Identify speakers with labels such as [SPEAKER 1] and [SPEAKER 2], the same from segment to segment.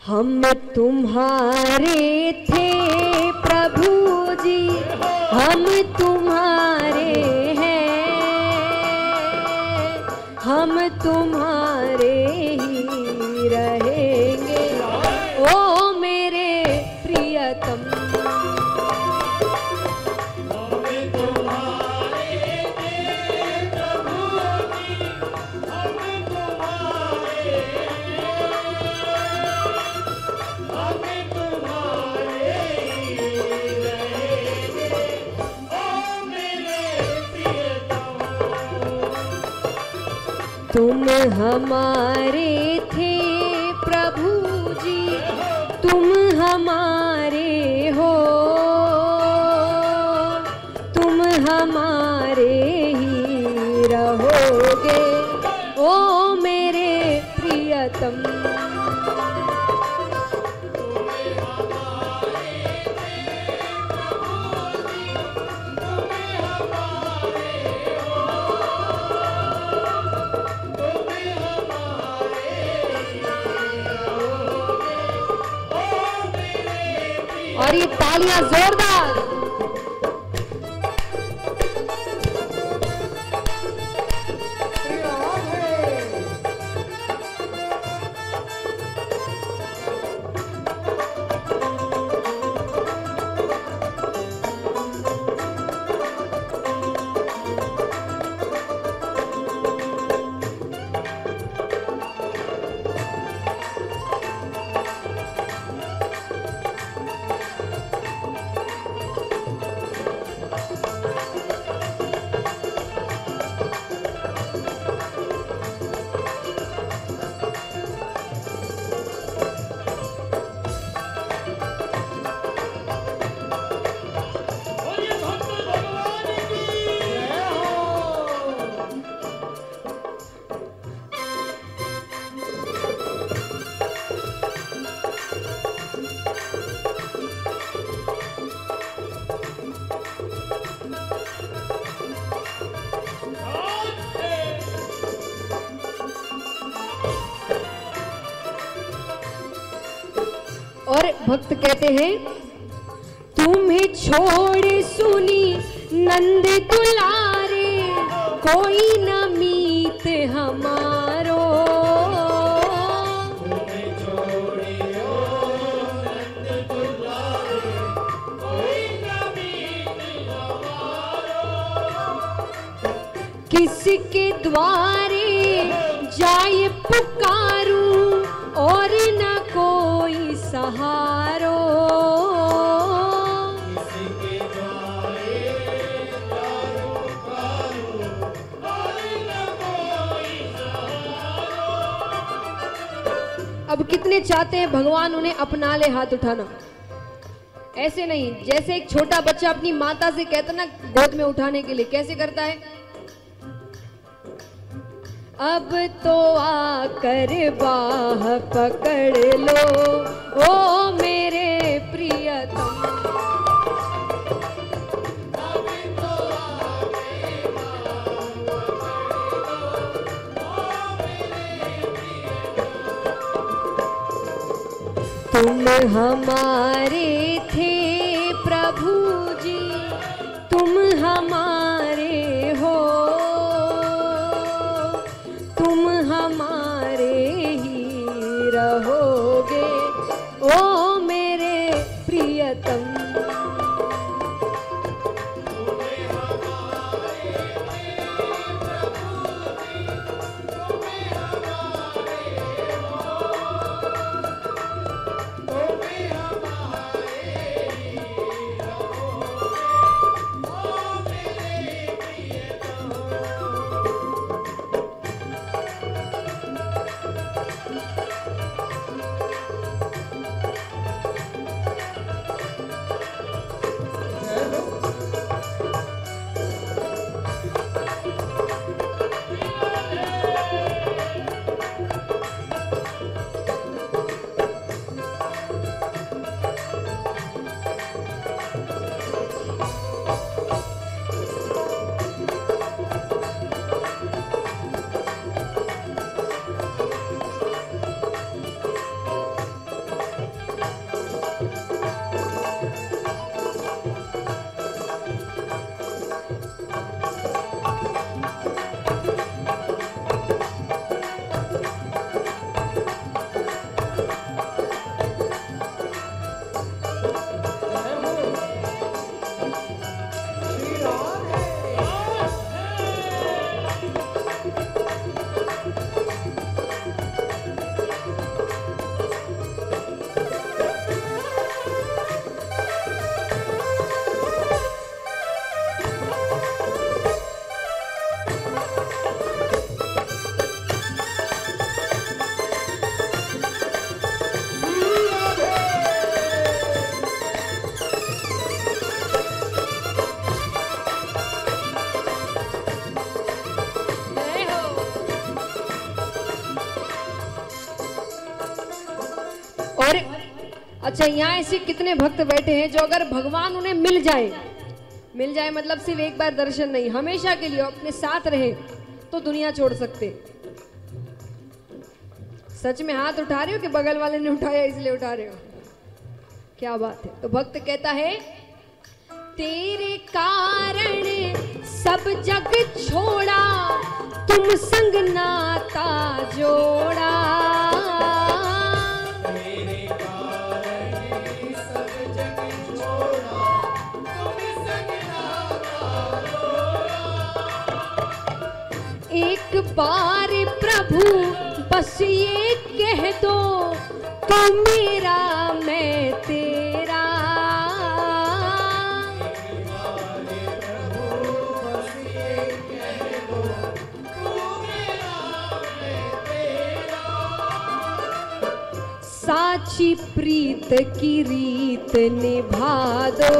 [SPEAKER 1] हम तुम्हारे थे प्रभु जी, हम तुम्हारे हैं, हम तुम्हारे ही रहेंगे ओ मेरे प्रियतम। तुम हमारे थे प्रभु जी, तुम हमारे हो, तुम हमारे ही रहोगे ओ मेरे प्रियतम। और ये तालियां जोरदार। और भक्त कहते हैं, तुम्हें छोड़ सुनी नंद दुलारे, कोई न मीत हमारो। तुम्हें छोड़ियो नंद दुलारे, कोई न मीत हमारो। किसके द्वारे जाए पुकारूं, और न कोई सहारो। किसके द्वारे जाए पुकारूं, और न कोई सहारो। अब कितने चाहते हैं भगवान उन्हें अपना ले हाथ उठाना। ऐसे नहीं, जैसे एक छोटा बच्चा अपनी माता से कहता ना गोद में उठाने के लिए, कैसे करता है? अब तो आकर बाह पकड़ लो ओ मेरे प्रियतम। अब तो आकर बाह पकड़ लो ओ मेरे प्रियतम। तुम हमारे थे प्रभु जी, तुम हमारे हो, तुम हमारे ही रहोगे ओ मेरे प्रियतम। और अच्छा, यहाँ ऐसे कितने भक्त बैठे हैं जो अगर भगवान उन्हें मिल जाए मतलब सिर्फ एक बार दर्शन नहीं, हमेशा के लिए अपने साथ रहे तो दुनिया छोड़ सकते। सच में हाथ उठा रहे हो कि बगल वाले ने उठाया इसलिए उठा रहे हो? क्या बात है। तो भक्त कहता है, तेरे कारण सब जग छोड़ा, तुम संग नाता जोड़ा। तेरे कारण सब जग छोड़ा, तुम संग नाता जोड़ा। एक बार प्रभु बस ये कह दो, तू मेरा मैं तेरा। साची प्रीत की रीत निभा दो,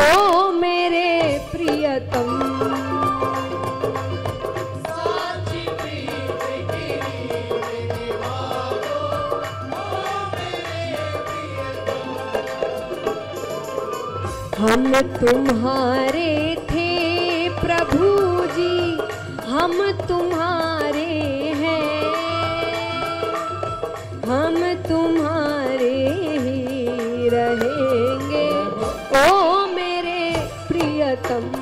[SPEAKER 1] ओ मेरे प्रियतम। साची प्रीत की रीत निभा दो, ओ मेरे प्रियतम। हम तुम्हारे थे प्रभु जी, हम तुम्हारे हैं, हम तुम्हारे ही रहेंगे, ओ मेरे प्रियतम।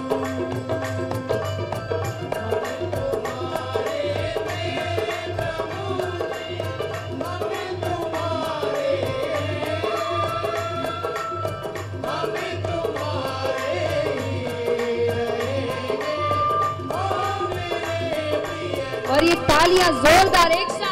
[SPEAKER 1] और ये तालियां जोरदार एक साथ।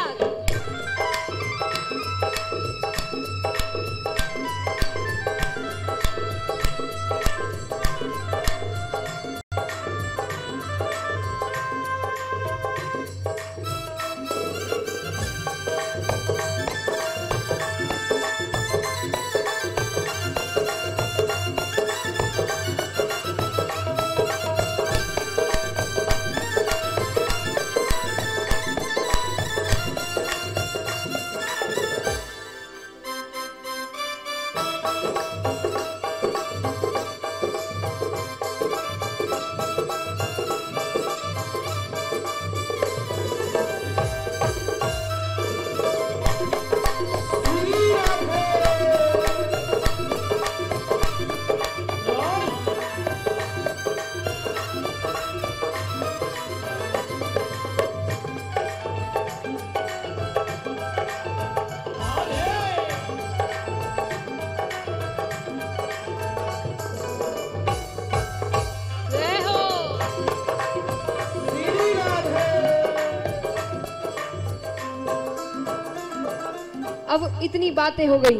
[SPEAKER 1] अब इतनी बातें हो गई।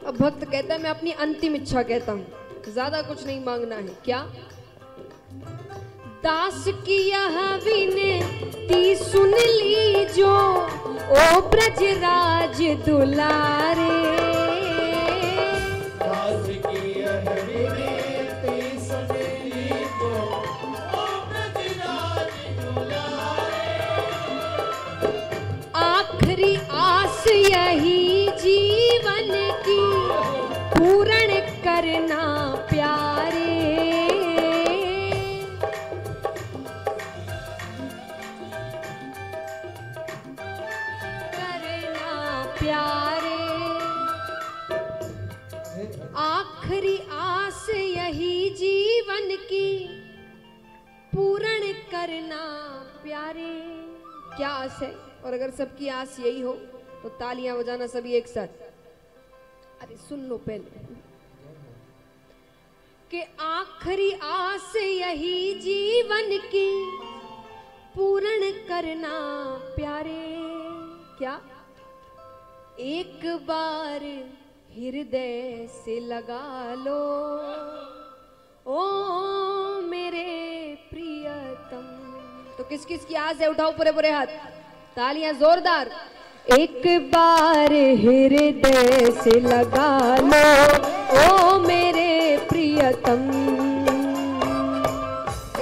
[SPEAKER 1] अब भक्त कहता है, मैं अपनी अंतिम इच्छा कहता हूँ, ज्यादा कुछ नहीं मांगना है। क्या? दास की यह विनती सुन ली जो, ओ ब्रजराज दुलारे। दास की यह विनती सुन ली जो, ओ ब्रजराज दुलारे। आखिरी आस यही जीवन की, पूर्ण करना प्यारे। प्यारे, आखिरी आस यही जीवन की, पूर्ण करना प्यारे। क्या आस है? और अगर सबकी आस यही हो तो तालियां बजाना सभी एक साथ। अरे सुन लो पहले कि आखिरी आस यही जीवन की, पूर्ण करना प्यारे। क्या? एक बार हृदय से लगा लो, ओ मेरे प्रियतम। तो किस किस की आस है? उठाओ पूरे पूरे हाथ, तालियां जोरदार। एक बार हृदय से लगा लो, ओ मेरे प्रियतम।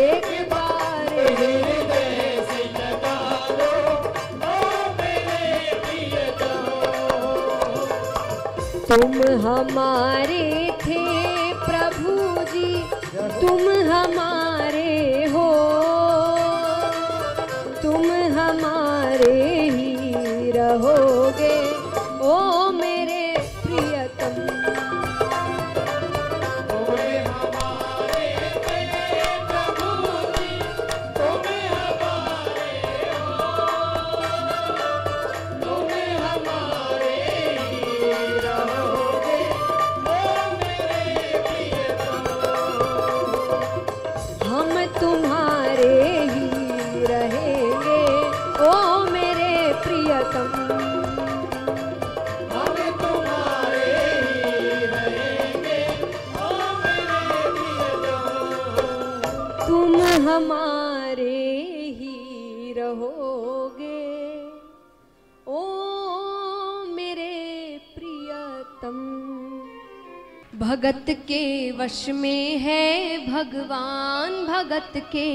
[SPEAKER 1] एक बार हृदय से लगा लो, ओ मेरे प्रियतम। तुम हमारे थे प्रभु जी, तुम हमारे हो, तुम हमारे ही रहोगे ओ मेरे प्रियतम। तुम्हारे ही रहेंगे ओ मेरे प्रियतम।
[SPEAKER 2] हम तुम्हारे ही रहेंगे ओ मेरे प्रियतम।
[SPEAKER 1] तुम हमारे ही रहोगे ओ मेरे प्रियतम। भगत के वश में है भगवान, भगत के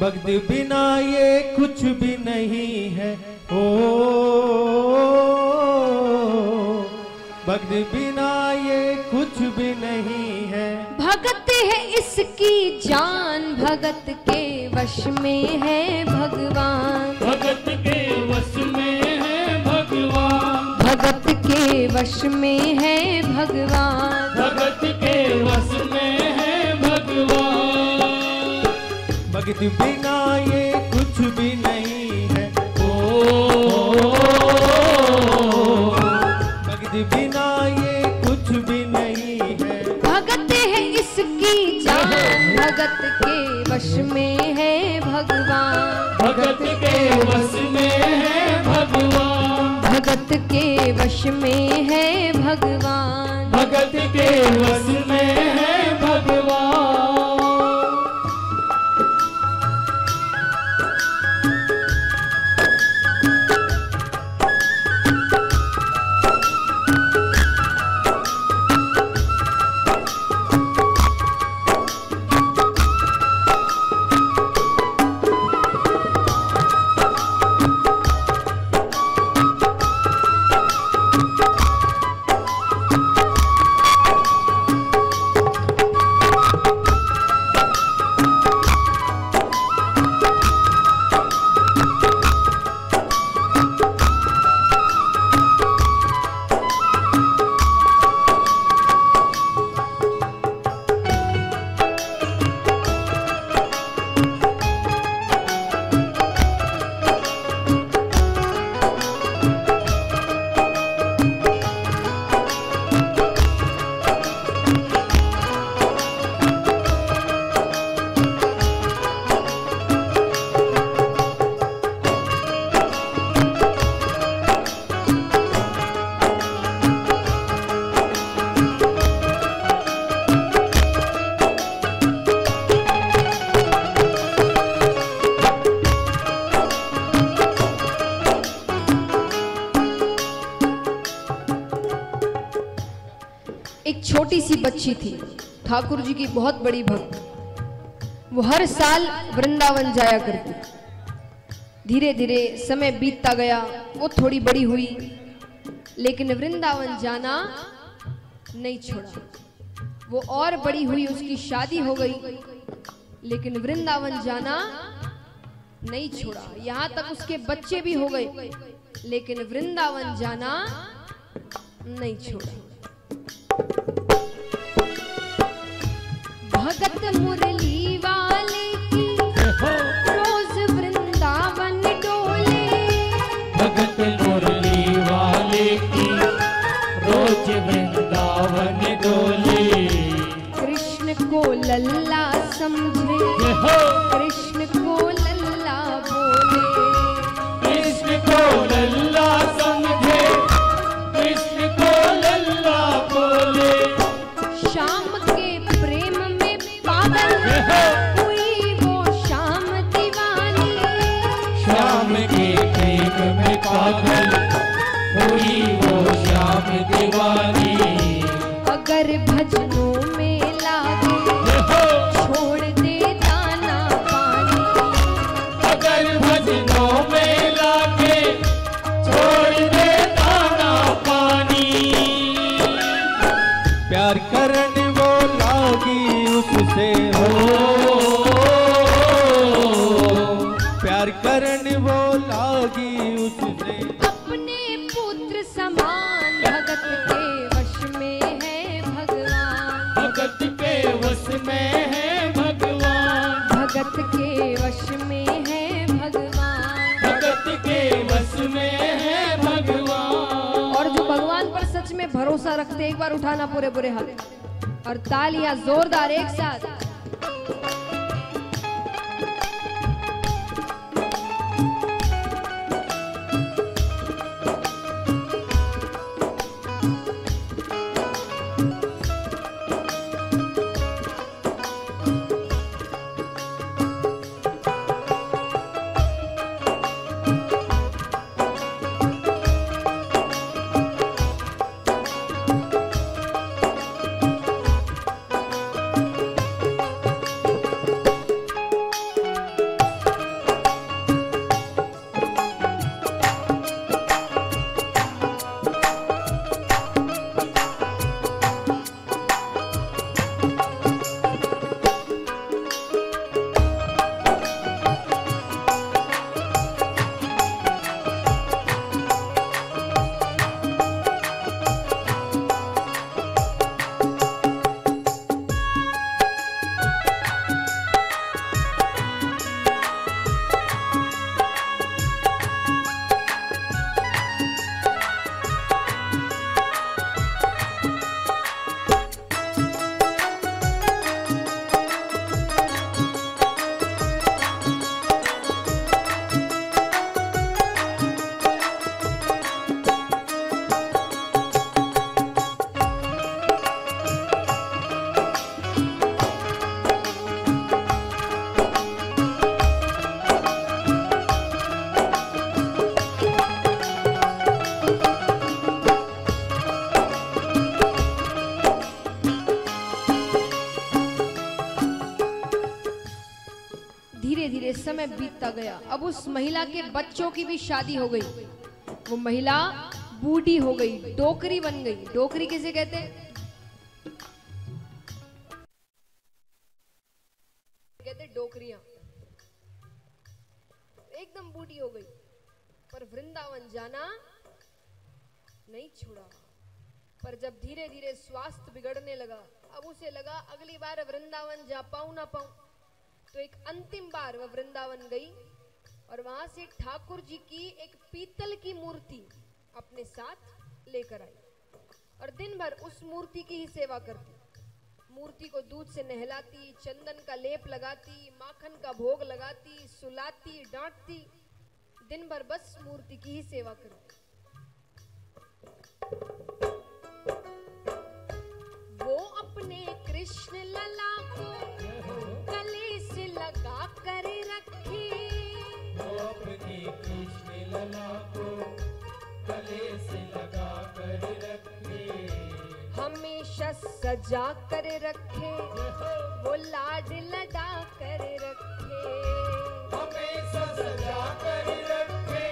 [SPEAKER 2] भक्त बिना ये कुछ भी नहीं है ओ, भक्त बिना ये कुछ भी नहीं है।
[SPEAKER 1] भगत है इसकी जान, भगत के वश में है भगवान,
[SPEAKER 3] भगत के वश में है भगवान,
[SPEAKER 1] भगत के वश में है भगवान,
[SPEAKER 3] भगत के वश में है भगवान।
[SPEAKER 2] भक्त बिना ये कुछ भी नहीं है ओ, भक्त बिना ये कुछ भी नहीं है।
[SPEAKER 1] भगत है इसकी जान, भगत के वश में है भगवान,
[SPEAKER 3] भगत के वश में है भगवान,
[SPEAKER 1] भगत के वश में है भगवान,
[SPEAKER 3] भगत के वश में है भगवान।
[SPEAKER 1] एक छोटी सी बच्ची थी, ठाकुर जी की बहुत बड़ी भक्त। वो हर साल वृंदावन जाया करती। धीरे धीरे समय बीतता गया, वो थोड़ी बड़ी हुई, लेकिन वृंदावन जाना नहीं छोड़ा। वो और बड़ी हुई, उसकी शादी हो गई, लेकिन वृंदावन जाना नहीं छोड़ा। यहाँ तक उसके बच्चे भी हो गए, लेकिन वृंदावन जाना नहीं छोड़ा। भगत मुरली वाले की रोज वृंदावन डोले,
[SPEAKER 3] भगत मुरली वाले की रोज वृंदावन डोले।
[SPEAKER 1] कृष्ण को लल्ला समझे, कृष्ण को लल्ला बोले,
[SPEAKER 3] कृष्ण को लल्ला समझे, कृष्ण को लल्ला बोले।
[SPEAKER 1] शाम के प्रेम में पागल हुई वो शाम दीवानी,
[SPEAKER 3] श्याम के प्रेम में पागल हुई वो श्याम दीवानी।
[SPEAKER 1] अगर भजनों में लागे छोड़ दे दाना पानी,
[SPEAKER 3] अगर भजनों में लागे छोड़
[SPEAKER 1] पे भरोसा रखते एक बार उठाना पूरे पूरे हाथ और तालियां जोरदार एक साथ। समय बीतता गया। अब उस महिला के बच्चों की भी शादी हो गई। वो महिला बूढ़ी हो गई, डोकरी बन गई। डोकरी किसे कहते हैं? कहते डोकरियां। एकदम बूढ़ी हो गई, पर वृंदावन जाना नहीं छोड़ा। पर जब धीरे धीरे स्वास्थ्य बिगड़ने लगा, अब उसे लगा अगली बार वृंदावन जा पाऊं ना पाऊं, तो एक अंतिम बार वह वृंदावन गई और वहां से ठाकुर जी की एक पीतल की मूर्ति अपने साथ लेकर आई और दिन भर उस मूर्ति की ही सेवा करती। मूर्ति को दूध से नहलाती, चंदन का लेप लगाती, माखन का भोग लगाती, सुलाती, डांटती, दिन भर बस मूर्ति की ही सेवा करती। वो अपने कृष्ण लला को गले से लगा कर रखे,
[SPEAKER 2] वो अपने कृष्ण लला को गले से लगा कर रखे,
[SPEAKER 1] हमेशा सजा कर रखे, वो लाड लड़ा कर रखे,
[SPEAKER 2] हमेशा सजा कर रखे,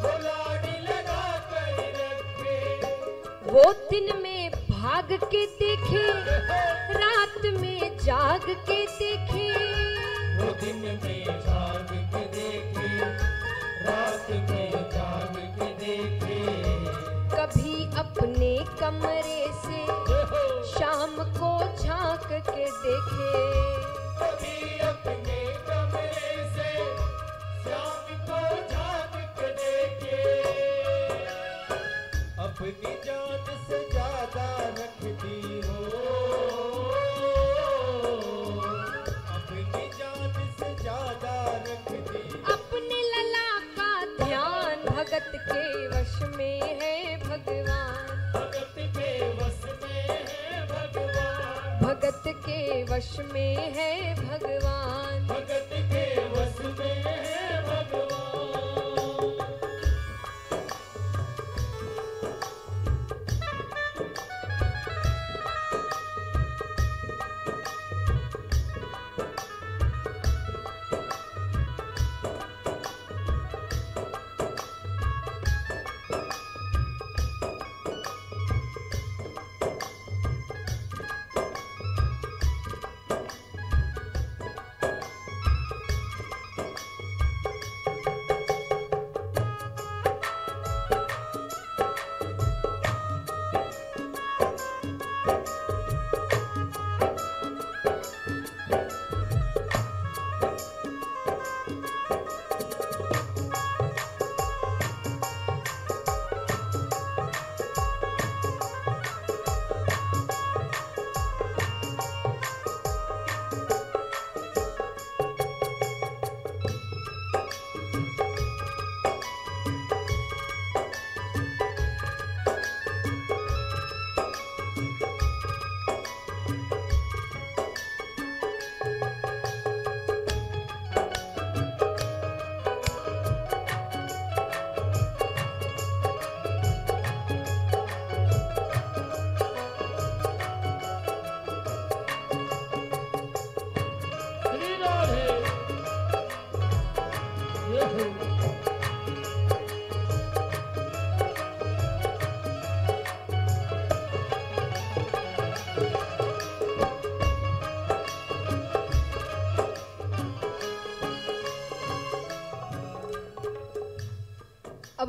[SPEAKER 2] वो लाड लगा कर रखे।
[SPEAKER 1] वो दिन में भाग के देखे, रात में जाग के देखे,
[SPEAKER 2] वो दिन में जाग के देखे, रात में जाग के देखे,
[SPEAKER 1] कभी अपने कमरे से शाम को झांक के देखे,
[SPEAKER 2] कभी अपने कमरे से शाम को झांक के देखे। अपनी जान से ज्यादा रखती हो, अपनी जान से ज्यादा रखती,
[SPEAKER 1] अपने लला का ध्यान भगत के वश में है भगवान,
[SPEAKER 2] भगत के वश में है भगवान,
[SPEAKER 1] भगत के वश में है भगवान,
[SPEAKER 2] भगत के वश में है भगवान।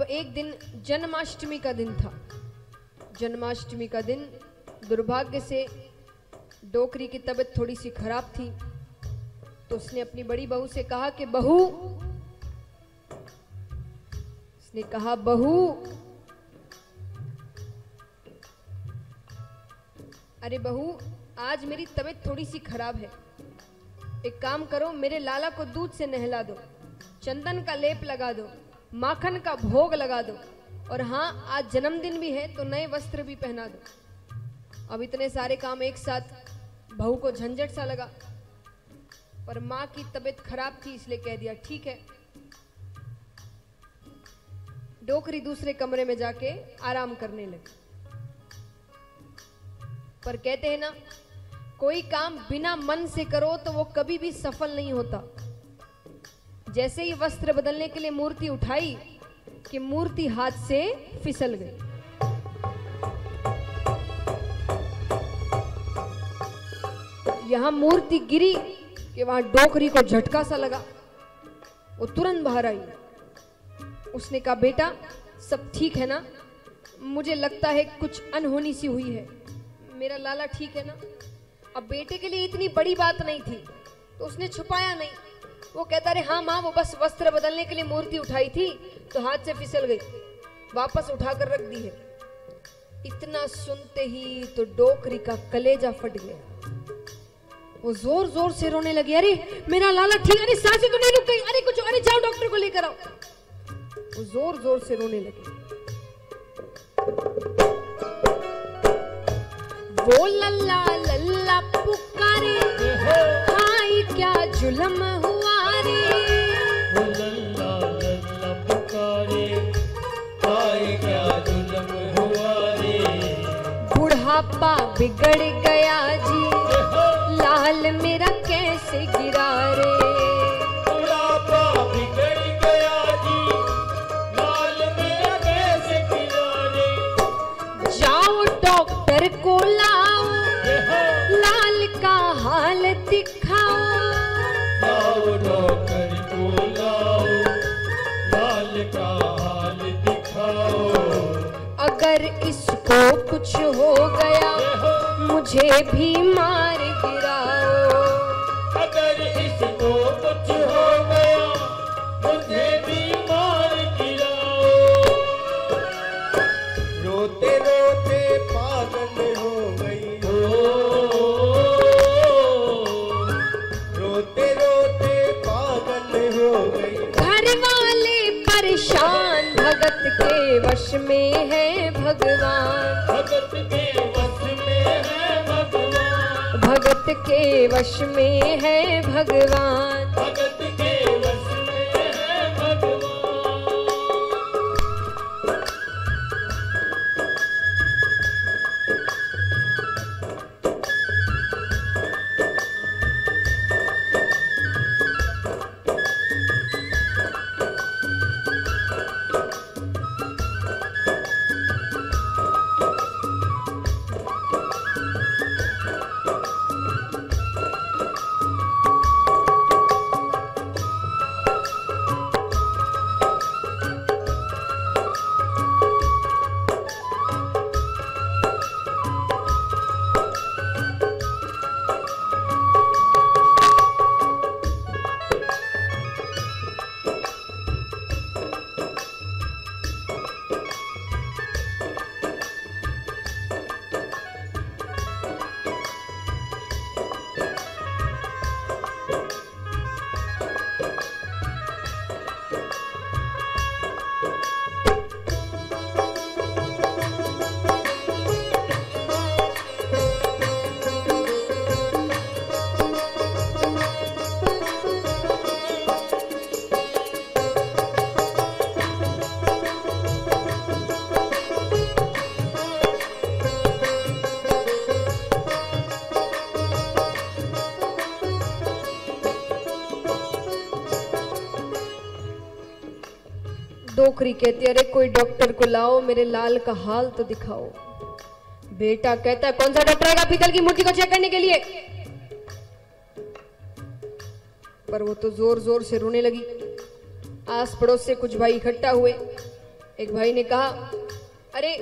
[SPEAKER 1] अब एक दिन जन्माष्टमी का दिन था। जन्माष्टमी का दिन दुर्भाग्य से डोकरी की तबीयत थोड़ी सी खराब थी, तो उसने अपनी बड़ी बहू से कहा कि बहू, उसने कहा बहू, अरे बहू आज मेरी तबीयत थोड़ी सी खराब है, एक काम करो मेरे लाला को दूध से नहला दो, चंदन का लेप लगा दो, माखन का भोग लगा दो, और हाँ आज जन्मदिन भी है तो नए वस्त्र भी पहना दो। अब इतने सारे काम एक साथ बहू को झंझट सा लगा, पर माँ की तबीयत खराब थी इसलिए कह दिया ठीक है। डोकरी दूसरे कमरे में जाके आराम करने लगी। पर कहते हैं ना, कोई काम बिना मन से करो तो वो कभी भी सफल नहीं होता। जैसे ही वस्त्र बदलने के लिए मूर्ति उठाई कि मूर्ति हाथ से फिसल गई। यहां मूर्ति गिरी कि वहां डोकरी को झटका सा लगा, वो तुरंत बाहर आई। उसने कहा बेटा सब ठीक है ना? मुझे लगता है कुछ अनहोनी सी हुई है, मेरा लाला ठीक है ना? अब बेटे के लिए इतनी बड़ी बात नहीं थी तो उसने छुपाया नहीं। वो कहता रहे हाँ माँ, वो बस वस्त्र बदलने के लिए मूर्ति उठाई थी तो हाथ से फिसल गई, वापस उठाकर रख दी है। इतना सुनते ही तो डोकरी का कलेजा फट गया। वो जोर जोर से रोने लगी, अरे मेरा लाला ठीक, अरे सांसें तो नहीं रुक गई, अरे कुछ, अरे जाओ डॉक्टर को लेकर आओ। वो जोर जोर से रोने लगी। वो लल्ला लल्ला पुकारे, हाय क्या जुल्म हुआ रे।
[SPEAKER 2] वो लल्ला लल्ला पुकारे, हाय क्या जुल्म हुआ रे।
[SPEAKER 1] बुढ़ापा बिगड़ गया जी, लाल मेरा कैसे गिरा रे।
[SPEAKER 2] बुढ़ापा बिगड़ गया जी, लाल मेरा कैसे गिरा रे।
[SPEAKER 1] जाओ डॉक्टर को लाओ, लाल का हाल दिखाओ।
[SPEAKER 2] लाओ डॉक्टर को लाओ, लाल का हाल दिखाओ।
[SPEAKER 1] अगर इसको कुछ हो गया मुझे भी मार गिराओ।
[SPEAKER 2] अगर इसको कुछ हो गया मुझे भी मार गिराओ। रोते रोते पागल हो गई हो, रोते रोते पागल हो गई।
[SPEAKER 1] घर वाले परेशान, भगत के वश में है भगवान।
[SPEAKER 2] भगत के वश में है भगवान,
[SPEAKER 1] भगत के वश में है भगवान।
[SPEAKER 2] भगत के वश में है भगवान।
[SPEAKER 1] डोकरी कहती अरे कोई डॉक्टर को लाओ, मेरे लाल का हाल तो दिखाओ। बेटा कहता है कौन सा डॉक्टर आएगा पीतल की मूर्ति को चेक करने के लिए? पर वो तो जोर जोर से रोने लगी। आस पड़ोस से कुछ भाई इकट्ठा हुए, एक भाई ने कहा, अरे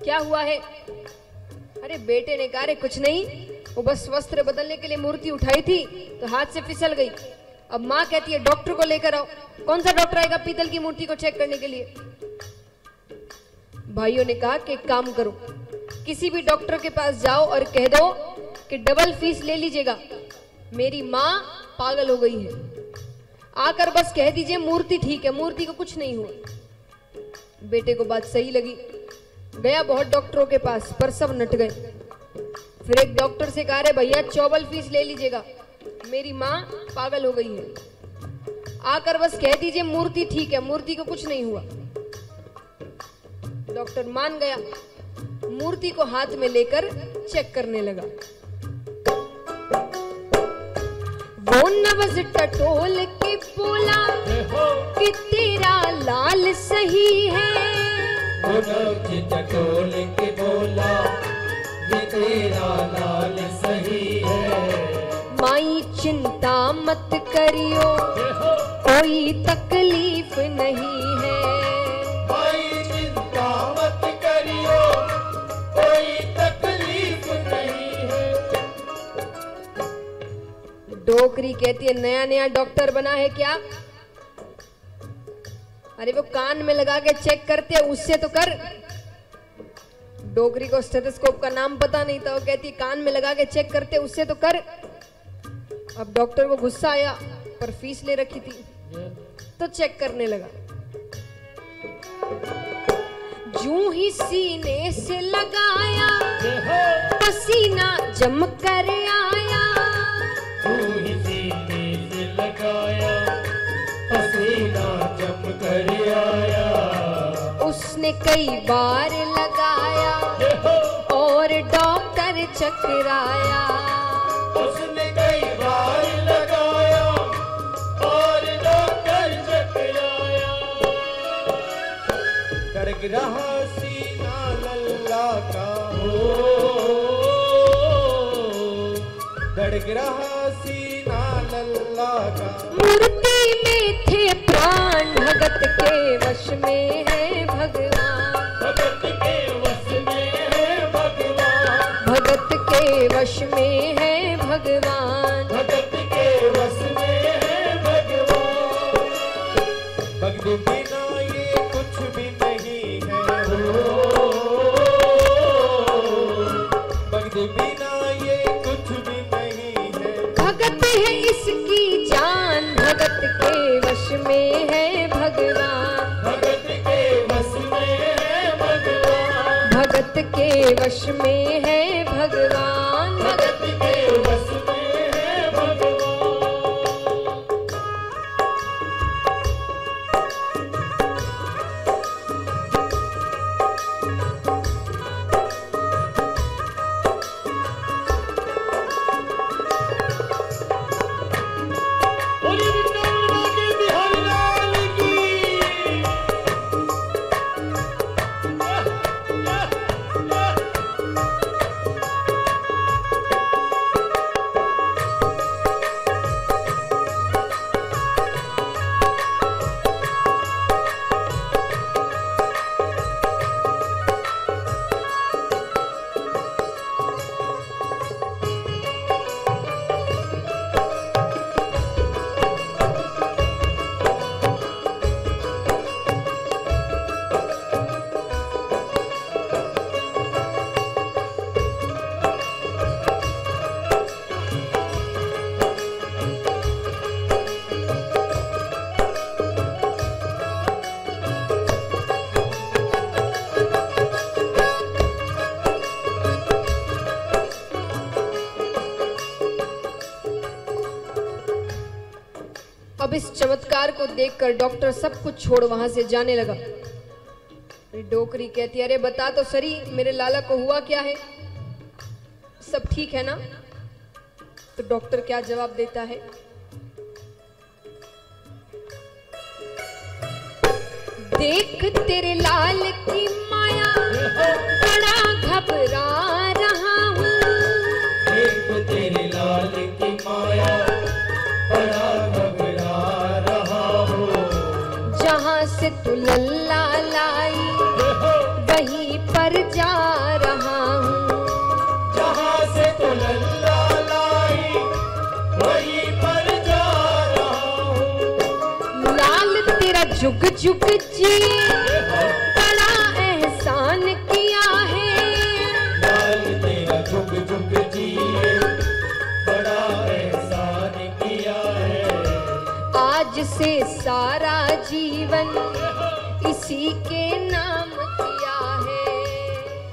[SPEAKER 1] क्या हुआ है? अरे बेटे ने कहा, अरे कुछ नहीं, वो बस वस्त्र बदलने के लिए मूर्ति उठाई थी तो हाथ से फिसल गई। अब माँ कहती है डॉक्टर को लेकर आओ। कौन सा डॉक्टर आएगा पीतल की मूर्ति को चेक करने के लिए? भाइयों ने कहा कि एक काम करो, किसी भी डॉक्टर के पास जाओ और कह दो कि डबल फीस ले लीजिएगा, मेरी माँ पागल हो गई है। आकर बस कह दीजिए मूर्ति ठीक है, मूर्ति को कुछ नहीं हुआ। बेटे को बात सही लगी, गया बहुत डॉक्टरों के पास, पर सब नट गए। फिर एक डॉक्टर से कहा, रे भैया चौबल फीस ले लीजिएगा, मेरी माँ पागल हो गई है। आकर बस कह दीजिए मूर्ति ठीक है, मूर्ति को कुछ नहीं हुआ। डॉक्टर मान गया, मूर्ति को हाथ में लेकर चेक करने लगा। वो नवज टटोल के बोला कि तेरा लाल सही है।
[SPEAKER 2] वो नवज टटोल के बोला ये तेरा लाल सही है।
[SPEAKER 1] माई चिंता मत करियो, कोई तकलीफ नहीं है।
[SPEAKER 2] माई चिंता मत करियो, कोई तकलीफ नहीं है।
[SPEAKER 1] डोकरी कहती है, नया नया डॉक्टर बना है क्या? अरे वो कान में लगा के चेक करते हैं, उससे तो कर। डोकरी को स्टेथोस्कोप का नाम पता नहीं था, वो कहती कान में लगा के चेक करते, उससे तो कर। अब डॉक्टर को गुस्सा आया, पर फीस ले रखी थी तो चेक करने लगा। जूं ही सीने से लगाया, पसीना जम कर आया।
[SPEAKER 2] जूं ही सीने से लगाया, पसीना जम कर आया।
[SPEAKER 1] उसने कई बार लगाया और डॉक्टर चकराया।
[SPEAKER 2] उसने कई बार लगाया और डॉक्टर चकराया। धड़क रहा सीना लल्ला का हो, धड़क रहा सीना लल्ला का।
[SPEAKER 1] मूर्ति में थे प्राण, भगत के वश में है भगवान।
[SPEAKER 2] भगत के वश में है भगवान।
[SPEAKER 1] भगत के वश में है भगवान।
[SPEAKER 2] भगत के वश में है भगवान। भगत बिना ये कुछ भी नहीं है हो, भगत बिना ये कुछ भी नहीं है।
[SPEAKER 1] भगत है इसकी जान, भगत के वश में है भगवान।
[SPEAKER 2] भगत के वश में है भगवान।
[SPEAKER 1] भगत के वश में है भगवान।
[SPEAKER 2] भगत के वश में है भगवान। बोलिए वृंदावन वाले बिहारी लाल की।
[SPEAKER 1] अब इस चमत्कार को देखकर डॉक्टर सब कुछ छोड़ वहां से जाने लगा। डोकरी कहती, अरे बता तो सही मेरे लाला को हुआ क्या है, सब ठीक है ना? तो डॉक्टर क्या जवाब देता है? देख तेरे लाल की माया, बड़ा घबरा रहा हूँ।
[SPEAKER 2] देख तेरे लाल की माया, बड़ा घबरा रहा हूँ।
[SPEAKER 1] जहाँ से तू लल्ला ला पर जा रहा हूँ।
[SPEAKER 2] जहाँ से तो लल्ला लाई वहीं पर जा रहा हूँ।
[SPEAKER 1] लाल तेरा जुग जुग जी बड़ा एहसान किया है।
[SPEAKER 2] लाल तेरा जुग जुग जिए बड़ा एहसान किया है।
[SPEAKER 1] आज से सारा जीवन इसी के नाम किया है।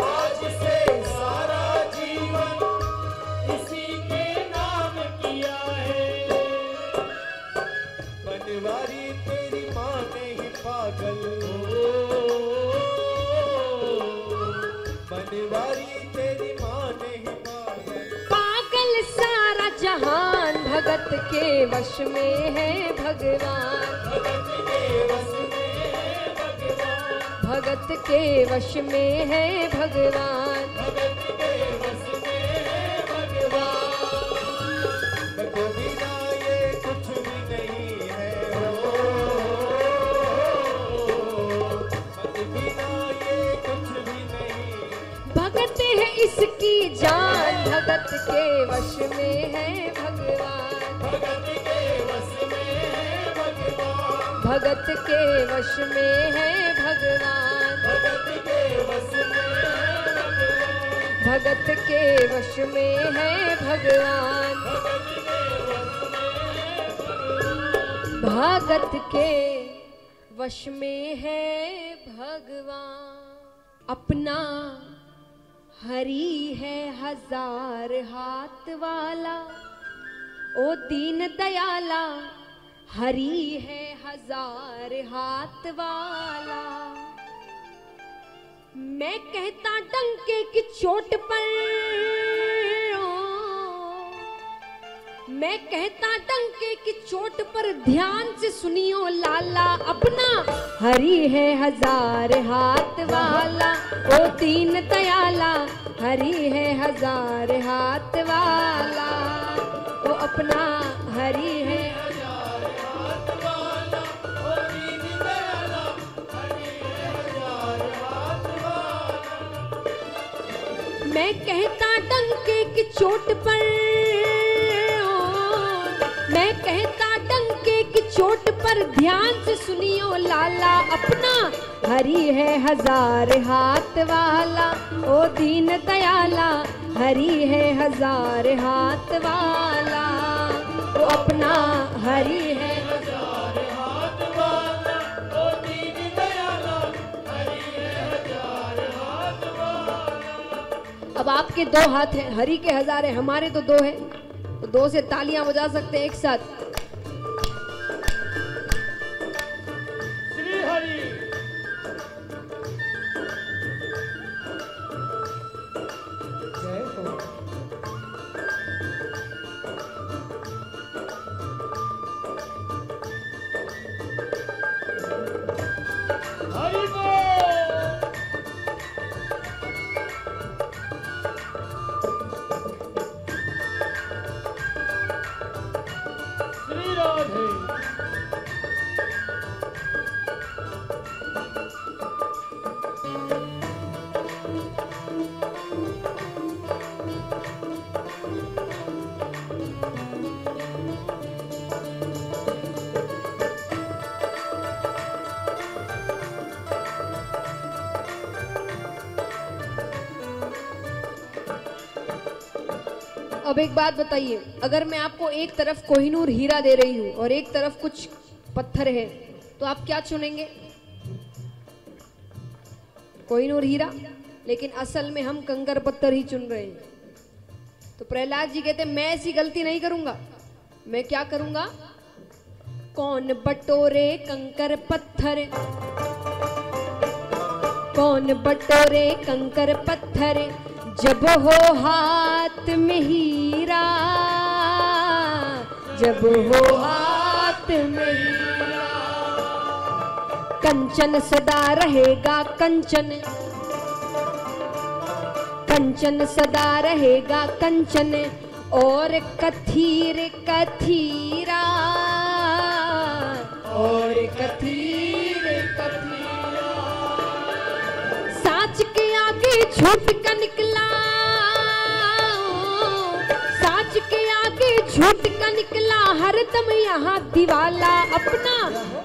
[SPEAKER 2] आज से सारा जीवन इसी के नाम किया है। बनवारी तेरी माँ ने ही पागल, बनवारी तेरी माँ ने ही पागल।
[SPEAKER 1] पागल सारा जहान भगत के वश में है भगवान।
[SPEAKER 2] भगत के वश में है भगवान।
[SPEAKER 1] भगत के वश में है भगवान।
[SPEAKER 2] भगत के वश में है भगवान। भगो बिना ये कुछ भी नहीं है हो। भग बिना ये कुछ भी नहीं।
[SPEAKER 1] भगत है इसकी जान भगत के वश में है भगवान।
[SPEAKER 2] भगत के वश में है भगवान।
[SPEAKER 1] भगत के वश में है भगवान।
[SPEAKER 2] भगत के वश में है भगवान।
[SPEAKER 1] भगत के वश में है भगवान। भगत के वश में है भगवान। अपना हरि है हजार हाथ वाला, ओ दीन दयाला। हरि है हजार हाथ वाला। मैं कहता डंके की चोट पर, मैं कहता डंके की चोट पर ध्यान से सुनियो लाला। अपना हरि है हजार हाथ वाला, ओ दीन दयाला। हरि है हजार हाथ वाला, ओ अपना हरि है। मैं कहता डंके की चोट पर, मैं कहता डंके की चोट पर ध्यान से सुनियो लाला। अपना हरि है हजार हाथ वाला, ओ दीन दयाला। हरि है हजार हाथ वाला, ओ अपना हरि है। अब आपके दो हाथ हैं, हरि के हजार है, हमारे तो दो हैं, तो दो से तालियां बजा सकते हैं एक साथ।
[SPEAKER 2] श्री हरि। जय हो। हरि बोल। श्री राधे।
[SPEAKER 1] अब एक बात बताइए, अगर मैं आपको एक तरफ कोहिनूर हीरा दे रही हूँ और एक तरफ कुछ पत्थर है, तो आप क्या चुनेंगे? कोहिनूर हीरा, लेकिन असल में हम कंकर पत्थर ही चुन रहे हैं। तो प्रहलाद जी कहते मैं ऐसी गलती नहीं करूंगा। मैं क्या करूंगा? कौन बटोरे कंकर पत्थर, कौन बटोरे कंकर पत्थर, जब हो हाथ में हीरा, जब हो हाथ में हीरा। कंचन सदा रहेगा कंचन, कंचन सदा रहेगा कंचन, और कथीर कथीरा, और कथीर कथीरा। साच के आगे झूठ का निकला, साच के आगे झूठ का निकला, हरदम यहाँ दीवाला अपना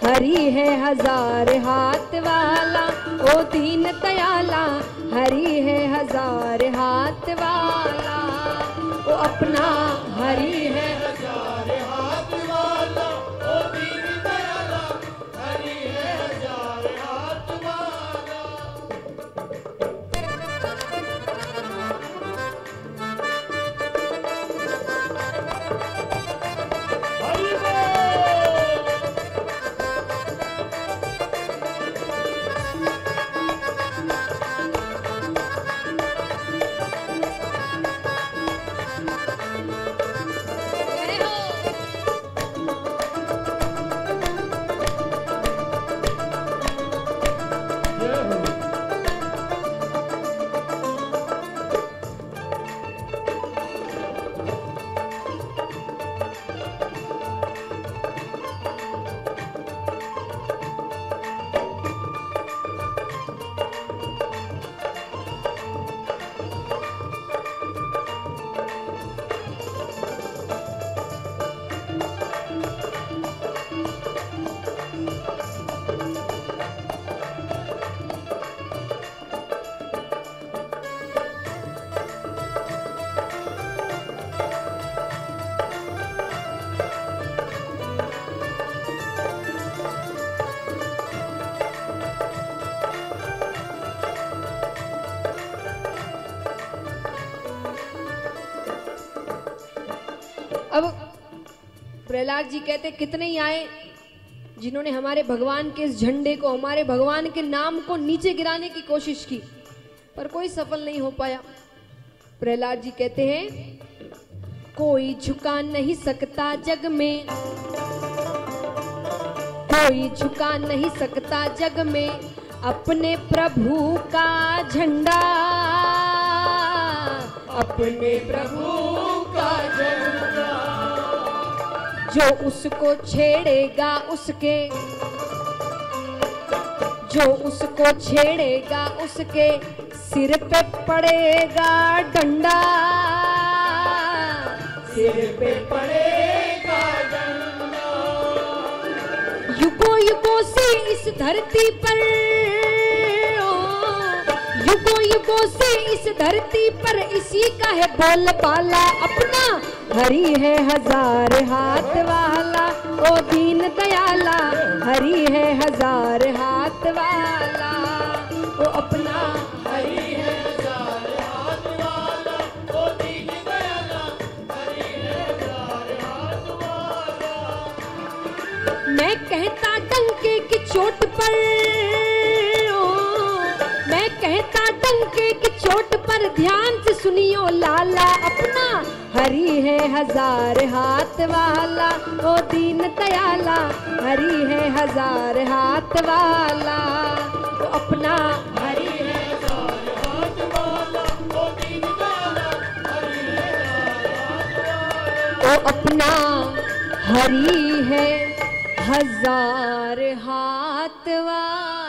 [SPEAKER 1] हरि है हजार हाथ वाला। ओ दीन दयाला हरि है हजार हाथ वाला, ओ अपना हरि है
[SPEAKER 2] हजार हाथ वाला, ओ दीन दयाला हरि है हजार हाथ वाला। हरि
[SPEAKER 1] अब प्रहलाद जी कहते कितने ही आए जिन्होंने हमारे भगवान के इस झंडे को, हमारे भगवान के नाम को नीचे गिराने की कोशिश की, पर कोई सफल नहीं हो पाया। प्रहलाद जी कहते हैं कोई झुका नहीं सकता जग में, कोई झुका नहीं सकता जग में अपने प्रभु का झंडा,
[SPEAKER 2] अपने प्रभु का झंडा।
[SPEAKER 1] जो उसको छेड़ेगा उसके, जो उसको छेड़ेगा उसके सिर पे पड़ेगा डंडा,
[SPEAKER 2] सिर पे पड़ेगा डंडा।
[SPEAKER 1] युगों युगों से इस धरती पर, युगों युगों से इस धरती पर इसी का है बोलबाला, अपना हरि है हजार हाथ वाला। ओ दीन दयाला हरि है हजार हाथ वाला, ओ अपना
[SPEAKER 2] हरि है हजार हाथ वाला, ओ दीन दयाला हरि है हजार हाथ वाला।
[SPEAKER 1] मैं कहता डंके की चोट पर, मैं कहता डंके की चोट पर ध्यान से सुनियो लाला, अपना हरि है हजार हाथ वाला। ओ दीन दयाला हरि है हजार हाथ वाला, ओ अपना हरि है
[SPEAKER 2] हजार हाथ वाला, ओ दीन दयाला हरि है हजार हाथ वाला।
[SPEAKER 1] ओ अपना हरि है हजार हाथ वाला।